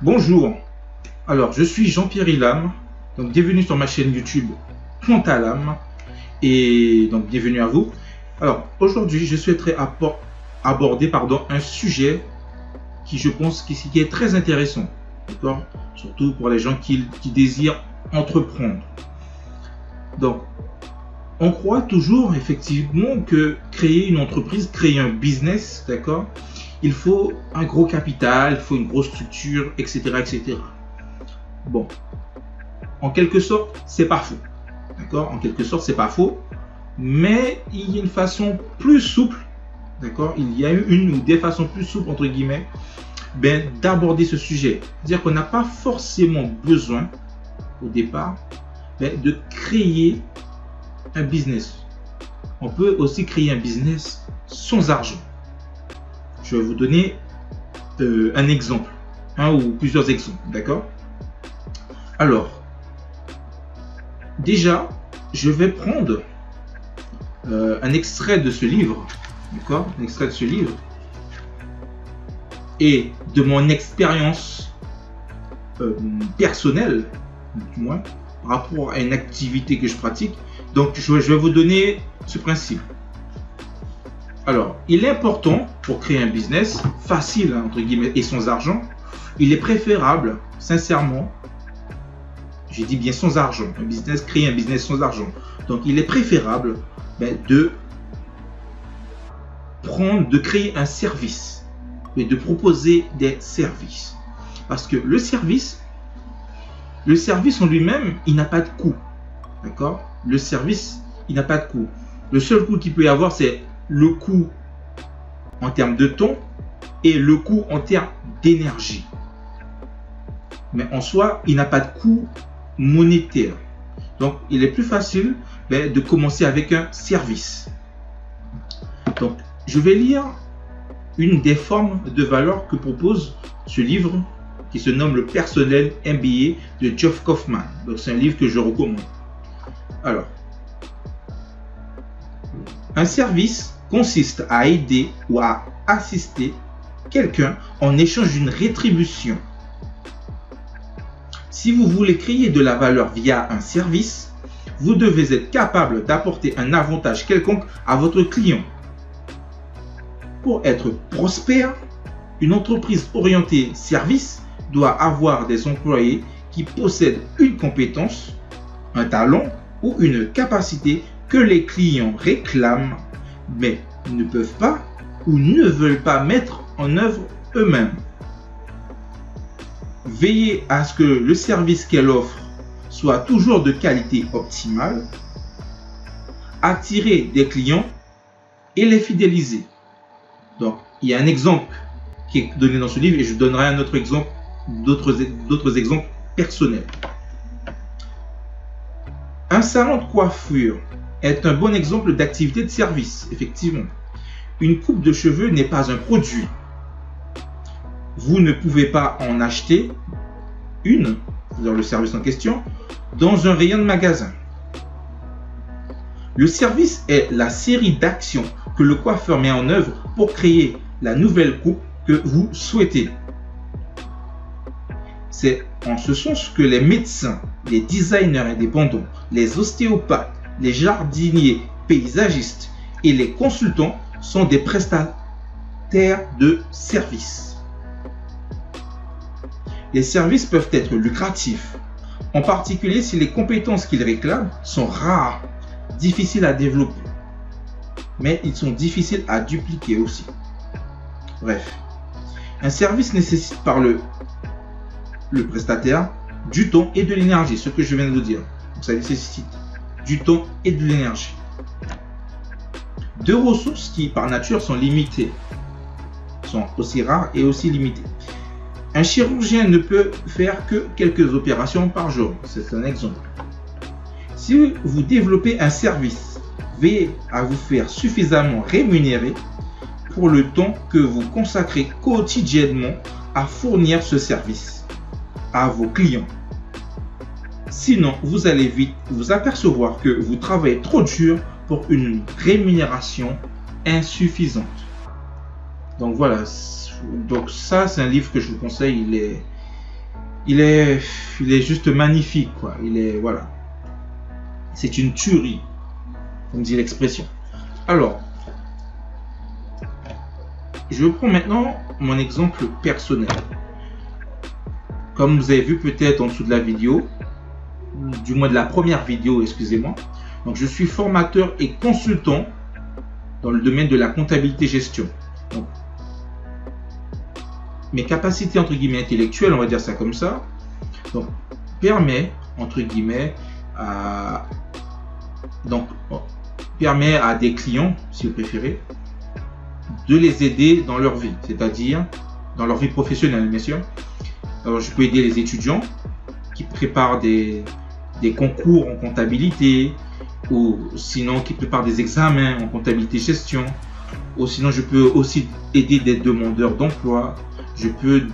Bonjour, alors je suis Jean-Pierre Ilam, donc bienvenue sur ma chaîne YouTube Quant à l'âme, et donc bienvenue à vous. Alors aujourd'hui je souhaiterais aborder un sujet qui je pense qui est très intéressant, d'accord, surtout pour les gens qui désirent entreprendre. Donc on croit toujours effectivement que créer une entreprise, créer un business, d'accord, il faut un gros capital, il faut une grosse structure, etc., etc. Bon, en quelque sorte, c'est pas faux, d'accord. En quelque sorte, c'est pas faux, mais il y a une façon plus souple, d'accord. Il y a une ou des façons plus souples entre guillemets, d'aborder ce sujet. C'est-à-dire qu'on n'a pas forcément besoin, au départ, de créer un business. On peut aussi créer un business sans argent. Je vais vous donner un exemple, un ou plusieurs exemples, d'accord. Alors, déjà, je vais prendre un extrait de ce livre, d'accord, un extrait de ce livre, et de mon expérience personnelle, du moins, par rapport à une activité que je pratique. Donc, je vais vous donner ce principe. Alors, il est important pour créer un business facile, entre guillemets, et sans argent, il est préférable, sincèrement, j'ai dit bien sans argent, créer un business sans argent. Donc, il est préférable de créer un service et de proposer des services. Parce que le service en lui-même, il n'a pas de coût. D'accord? Le service, il n'a pas de coût. Le seul coût qu'il peut y avoir, c'est le coût en termes de temps et le coût en termes d'énergie. Mais en soi, il n'a pas de coût monétaire. Donc, il est plus facile de commencer avec un service. Donc, je vais lire une des formes de valeur que propose ce livre qui se nomme Le Personnel MBA de Geoff Kaufman. Donc, c'est un livre que je recommande. Alors, un service consiste à aider ou à assister quelqu'un en échange d'une rétribution. Si vous voulez créer de la valeur via un service, vous devez être capable d'apporter un avantage quelconque à votre client. Pour être prospère, une entreprise orientée service doit avoir des employés qui possèdent une compétence, un talent ou une capacité que les clients réclament, mais ne peuvent pas ou ne veulent pas mettre en œuvre eux-mêmes. Veillez à ce que le service qu'elle offre soit toujours de qualité optimale, attirer des clients et les fidéliser. Donc, il y a un exemple qui est donné dans ce livre et je donnerai un autre exemple, d'autres exemples personnels. Un salon de coiffure est un bon exemple d'activité de service, effectivement. Une coupe de cheveux n'est pas un produit. Vous ne pouvez pas en acheter une, c'est-à-dire le service en question, dans un rayon de magasin. Le service est la série d'actions que le coiffeur met en œuvre pour créer la nouvelle coupe que vous souhaitez. C'est en ce sens que les médecins, les designers indépendants, les ostéopathes, les jardiniers, paysagistes et les consultants sont des prestataires de services. Les services peuvent être lucratifs, en particulier si les compétences qu'ils réclament sont rares, difficiles à développer, mais ils sont difficiles à dupliquer aussi. Bref, un service nécessite par le prestataire du temps et de l'énergie, ce que je viens de vous dire. Donc, ça nécessite du temps et de l'énergie. Deux ressources qui, par nature, sont limitées, sont aussi rares et aussi limitées. Un chirurgien ne peut faire que quelques opérations par jour. C'est un exemple. Si vous développez un service, veillez à vous faire suffisamment rémunérer pour le temps que vous consacrez quotidiennement à fournir ce service à vos clients. Sinon, vous allez vite vous apercevoir que vous travaillez trop dur pour une rémunération insuffisante. Donc voilà, donc ça c'est un livre que je vous conseille, il est juste magnifique, quoi. Il est, voilà. C'est une tuerie, comme dit l'expression. Alors, je prends maintenant mon exemple personnel. Comme vous avez vu peut-être en dessous de la vidéo, du moins de la première vidéo, excusez-moi. Donc, je suis formateur et consultant dans le domaine de la comptabilité gestion. Donc, mes capacités entre guillemets intellectuelles, on va dire ça comme ça, donc permet entre guillemets à des clients, si vous préférez, de les aider dans leur vie, c'est-à-dire dans leur vie professionnelle, bien sûr. Alors, je peux aider les étudiants qui préparent des concours en comptabilité, ou sinon qui préparent des examens en comptabilité gestion, ou sinon je peux aussi aider des demandeurs d'emploi. Je peux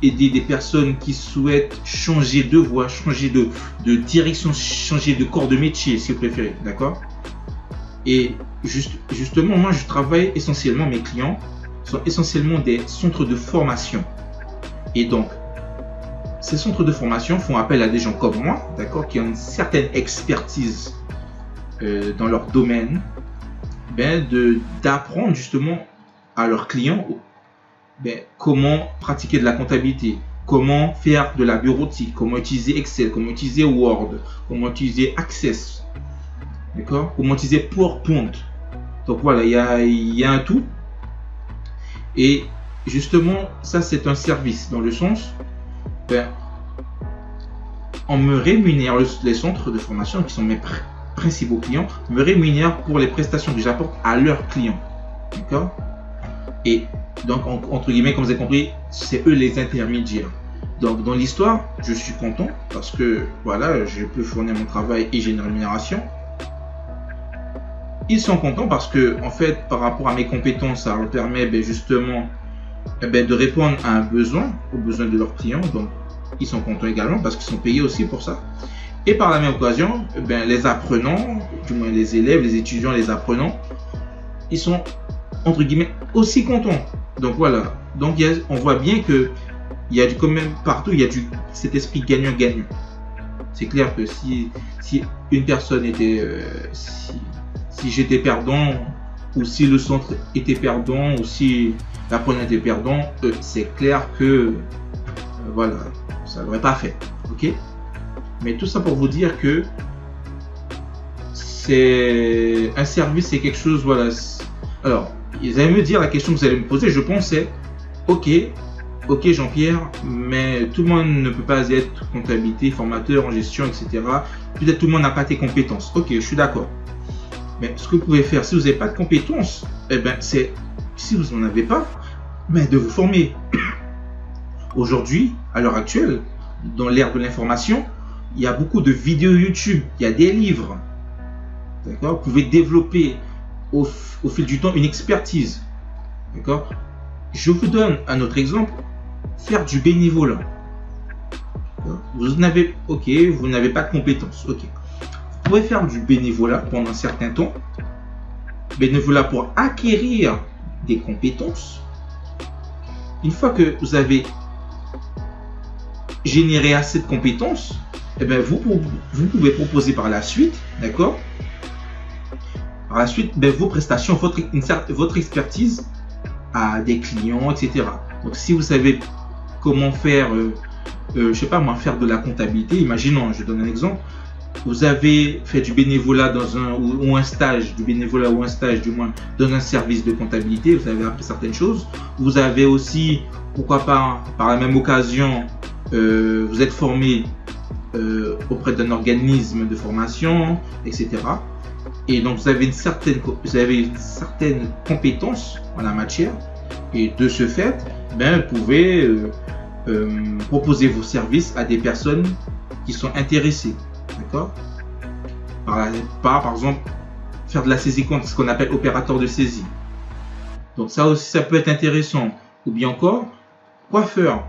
aider des personnes qui souhaitent changer de voie, changer de direction, changer de corps de métier, si vous préférez, d'accord? Et justement, moi, je travaille essentiellement, mes clients sont essentiellement des centres de formation. Et donc, ces centres de formation font appel à des gens comme moi, d'accord, qui ont une certaine expertise dans leur domaine, d'apprendre justement à leurs clients comment pratiquer de la comptabilité, comment faire de la bureautique, comment utiliser Excel, comment utiliser Word, comment utiliser Access, d'accord, comment utiliser PowerPoint. Donc voilà, il y a un tout. Et justement, ça c'est un service dans le sens, on me rémunère, les centres de formation qui sont mes principaux clients me rémunèrent pour les prestations que j'apporte à leurs clients, d'accord. Et donc, entre guillemets, comme vous avez compris, c'est eux les intermédiaires. Donc, dans l'histoire, je suis content parce que, voilà, je peux fournir mon travail et j'ai une rémunération. Ils sont contents parce que, en fait, par rapport à mes compétences, ça leur permet justement de répondre à un besoin, aux besoins de leurs clients. Donc, ils sont contents également parce qu'ils sont payés aussi pour ça. Et par la même occasion, les apprenants, du moins les élèves, les étudiants, les apprenants, ils sont, entre guillemets, aussi contents. Donc voilà, donc on voit bien que il y a quand même partout, il y a cet esprit gagnant-gagnant. C'est clair que si une personne était, si j'étais perdant, ou si le centre était perdant, ou si l'apprenant était perdant, c'est clair que voilà, ça l'aurait pas fait, ok. Mais tout ça pour vous dire que c'est un service, c'est quelque chose, voilà. Alors, vous allez me dire, la question que vous allez me poser, je pense, c'est ok Jean-Pierre, mais tout le monde ne peut pas être comptabilité, formateur en gestion, etc. Peut-être tout le monde n'a pas tes compétences. Ok, je suis d'accord. Mais ce que vous pouvez faire, si vous n'avez pas de compétences, c'est, si vous n'en avez pas, de vous former. Aujourd'hui, à l'heure actuelle, dans l'ère de l'information, il y a beaucoup de vidéos YouTube, il y a des livres. D'accord ? Vous pouvez développer au fil du temps une expertise. D'accord ? Je vous donne un autre exemple, faire du bénévolat. Vous n'avez pas de compétences. Ok. Vous pouvez faire du bénévolat pendant un certain temps. Bénévolat pour acquérir des compétences. Une fois que vous avez généré assez de compétences, vous pouvez proposer par la suite, d'accord ? Par la suite, vos prestations, votre expertise à des clients, etc. Donc, si vous savez comment faire, je sais pas moi, faire de la comptabilité, imaginons, je donne un exemple, vous avez fait du bénévolat ou un stage, du moins, dans un service de comptabilité, vous avez appris certaines choses. Vous avez aussi, pourquoi pas, par la même occasion, vous êtes formé auprès d'un organisme de formation, etc. Et donc vous avez une certaine compétence en la matière, et de ce fait, vous pouvez proposer vos services à des personnes qui sont intéressées, d'accord ? Par exemple, faire de la saisie compte, ce qu'on appelle opérateur de saisie. Donc ça aussi, ça peut être intéressant. Ou bien encore, coiffeur.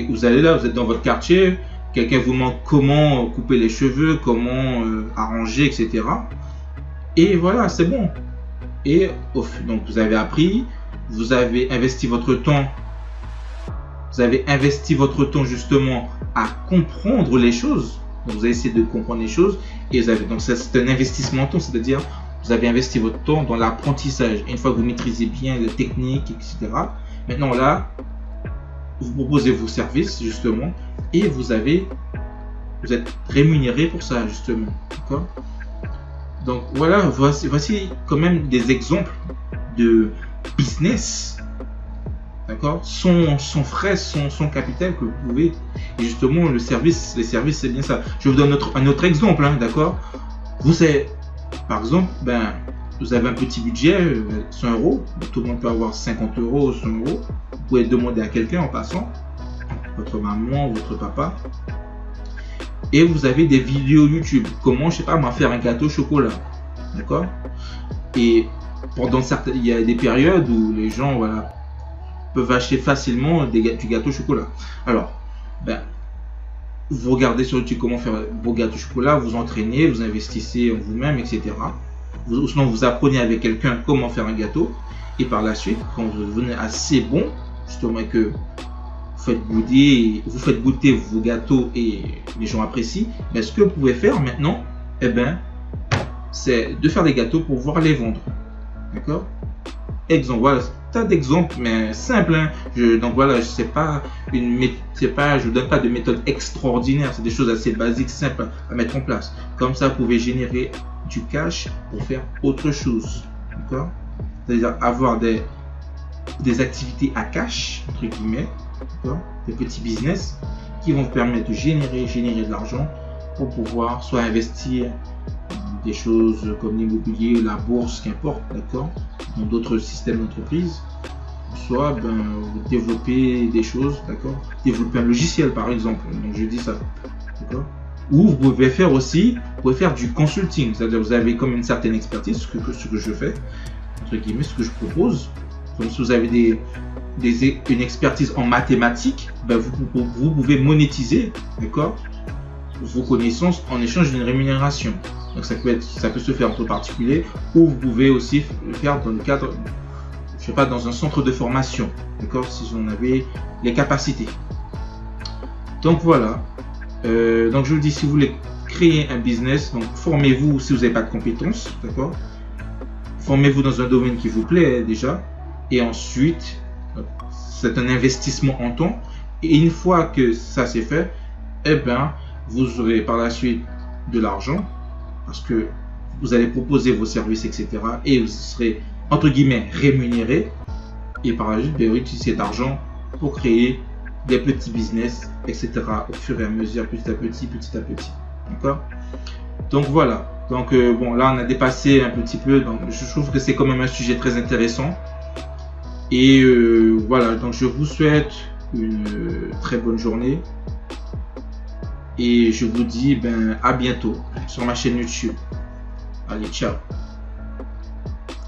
Vous allez là, vous êtes dans votre quartier, quelqu'un vous montre comment couper les cheveux, comment arranger, etc. Et voilà, c'est bon. Et donc vous avez appris, vous avez investi votre temps vous avez investi votre temps justement à comprendre les choses. Donc, vous avez essayé de comprendre les choses et vous avez, donc c'est un investissement en temps, c'est-à-dire vous avez investi votre temps dans l'apprentissage. Une fois que vous maîtrisez bien les techniques, etc. Maintenant là, vous proposez vos services justement et vous êtes rémunéré pour ça justement. D'accord? Donc voilà, voici quand même des exemples de business, d'accord, sans frais, sans capital que vous pouvez. Et justement, les services, c'est bien ça. Je vous donne un autre exemple, hein, d'accord. Vous savez, par exemple, vous avez un petit budget, 100 euros. Tout le monde peut avoir 50 euros, 100 euros. Vous pouvez demander à quelqu'un en passant, votre maman, votre papa. Et vous avez des vidéos YouTube. Comment, je sais pas, faire un gâteau au chocolat. D'accord? Et pendant certaines, il y a des périodes où les gens, voilà, peuvent acheter facilement du gâteau au chocolat. Alors, vous regardez sur YouTube comment faire vos gâteaux au chocolat, vous entraînez, vous investissez en vous-même, etc. Sinon, vous apprenez avec quelqu'un comment faire un gâteau. Et par la suite, quand vous devenez assez bon, justement, que vous faites goûter vos gâteaux et les gens apprécient, ce que vous pouvez faire maintenant, c'est de faire des gâteaux pour pouvoir les vendre. D'accord? Exemple, voilà, tas d'exemples, mais simple. Hein. Donc voilà, je vous donne pas de méthode extraordinaire, c'est des choses assez basiques, simples à mettre en place. Comme ça, vous pouvez générer du cash pour faire autre chose. D'accord? C'est-à-dire avoir des activités à cash, entre guillemets, des petits business qui vont vous permettre de générer de l'argent pour pouvoir soit investir des choses comme l'immobilier, la bourse, qu'importe, d'accord, dans d'autres systèmes d'entreprise, soit développer des choses, d'accord, développer un logiciel par exemple, donc je dis ça, d'accord, ou vous pouvez faire aussi, du consulting, c'est-à-dire vous avez comme une certaine expertise, ce que je fais, entre guillemets, ce que je propose, comme si vous avez une expertise en mathématiques, vous pouvez monétiser, d'accord, vos connaissances en échange d'une rémunération. Donc ça peut se faire entre particuliers, ou vous pouvez aussi le faire dans le cadre, je sais pas, dans un centre de formation, d'accord, si vous en avez les capacités. Donc voilà. Donc je vous dis, si vous voulez créer un business, donc formez-vous si vous n'avez pas de compétences, d'accord. Formez-vous dans un domaine qui vous plaît déjà, et ensuite c'est un investissement en temps. Et une fois que ça c'est fait, vous aurez par la suite de l'argent parce que vous allez proposer vos services, etc. Et vous serez entre guillemets rémunéré. Et par la suite, utilisez cet argent pour créer des petits business, etc. au fur et à mesure, petit à petit. D'accord? Donc voilà. Donc bon, là on a dépassé un petit peu. Donc je trouve que c'est quand même un sujet très intéressant. Et voilà. Donc je vous souhaite une très bonne journée. Et je vous dis à bientôt sur ma chaîne YouTube. Allez, ciao.